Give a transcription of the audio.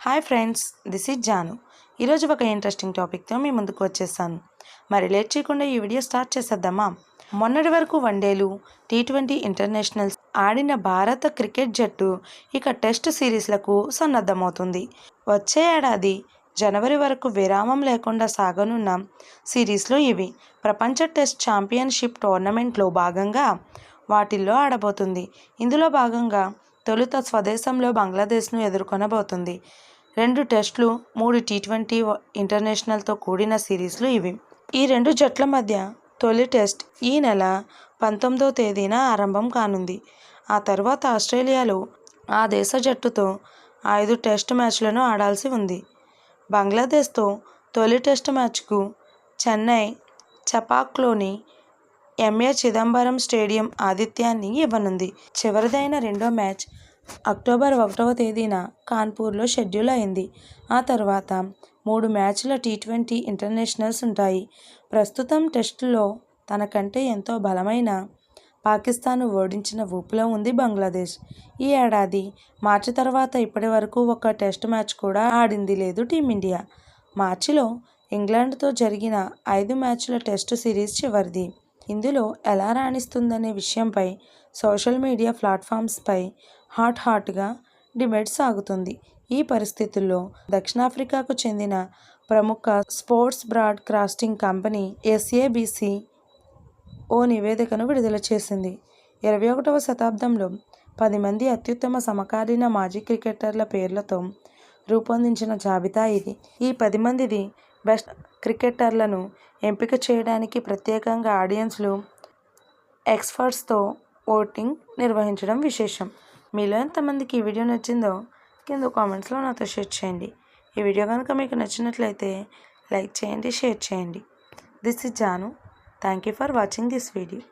Hi friends, this is Janu. ఈరోజు ఒక interesting టాపిక్తో మీ ముందుకు వచ్చేసాను. మరి లేట్ చేయకుండా ఈ వీడియో స్టార్ట్ చేసేద్దామా? మొన్నటి వరకు వన్డేలు, టీ20 ఇంటర్నేషనల్స్ ఆడిన భారత క్రికెట్ జట్టు ఇక టెస్ట్ సిరీస్లకు సన్నద్ధమవుతుంది. వచ్చే ఏడాది జనవరి వరకు విరామం లేకుండా సాగనున్న సిరీస్లు ఇవి. ప్రపంచ టెస్ట్ ఛాంపియన్షిప్ టోర్నమెంట్లో భాగంగా వాటిల్లో ఆడబోతుంది. ఇందులో భాగంగా తొలుత స్వదేశంలో బంగ్లాదేశ్ను ఎదుర్కొనబోతుంది. 2 టెస్టులు, 3 టీ20 ఇంటర్నేషనల్తో కూడిన సిరీస్లు ఇవి. ఈ 2 జట్ల మధ్య తొలి టెస్ట్ ఈ నెల 19వ తేదీన ఆరంభం కానుంది. ఆ తర్వాత ఆస్ట్రేలియాలో ఆ దేశ జట్టుతో 5 టెస్ట్ మ్యాచ్లను ఆడాల్సి ఉంది. బంగ్లాదేశ్తో తొలి టెస్ట్ మ్యాచ్కు చెన్నై చపాక్లోని ఎంఏ చిదంబరం స్టేడియం ఆతిథ్యాన్ని ఇవ్వనుంది. చివరిదైన రెండో మ్యాచ్ అక్టోబర్ 1వ తేదీన కాన్పూర్లో షెడ్యూల్ అయింది. ఆ తర్వాత 3 మ్యాచ్ల టీ20 ఇంటర్నేషనల్స్ ఉంటాయి. ప్రస్తుతం టెస్టుల్లో తనకంటే ఎంతో బలమైన పాకిస్తాన్ను ఓడించిన ఊపులో ఉంది బంగ్లాదేశ్. ఈ ఏడాది మార్చి తర్వాత ఇప్పటి వరకు ఒక్క టెస్ట్ మ్యాచ్ కూడా ఆడింది లేదు టీమిండియా. మార్చిలో ఇంగ్లాండ్తో జరిగిన 5 మ్యాచ్ల టెస్టు సిరీస్ చివరిది. ఇందులో ఎలా రాణిస్తుందనే విషయంపై సోషల్ మీడియా ప్లాట్ఫామ్స్పై హాట్గా డిబేట్ సాగుతుంది. ఈ పరిస్థితుల్లో దక్షిణాఫ్రికాకు చెందిన ప్రముఖ స్పోర్ట్స్ బ్రాడ్కాస్టింగ్ కంపెనీ ఎస్ఏబీసీ ఓ నివేదికను విడుదల చేసింది. 21వ శతాబ్దంలో 10 మంది అత్యుత్తమ సమకాలీన మాజీ క్రికెటర్ల పేర్లతో రూపొందించిన జాబితా ఇది. ఈ 10 మంది బెస్ట్ క్రికెటర్లను ఎంపిక చేయడానికి ప్రత్యేకంగా ఆడియన్స్లు, ఎక్స్పర్ట్స్తో ఓటింగ్ నిర్వహించడం విశేషం. మీలో ఎంతమందికి ఈ వీడియో నచ్చిందో కింద కామెంట్స్లో నాతో షేర్ చేయండి. ఈ వీడియో కనుక మీకు నచ్చినట్లయితే లైక్ చేయండి, షేర్ చేయండి. This is Janu. Thank you for watching this video.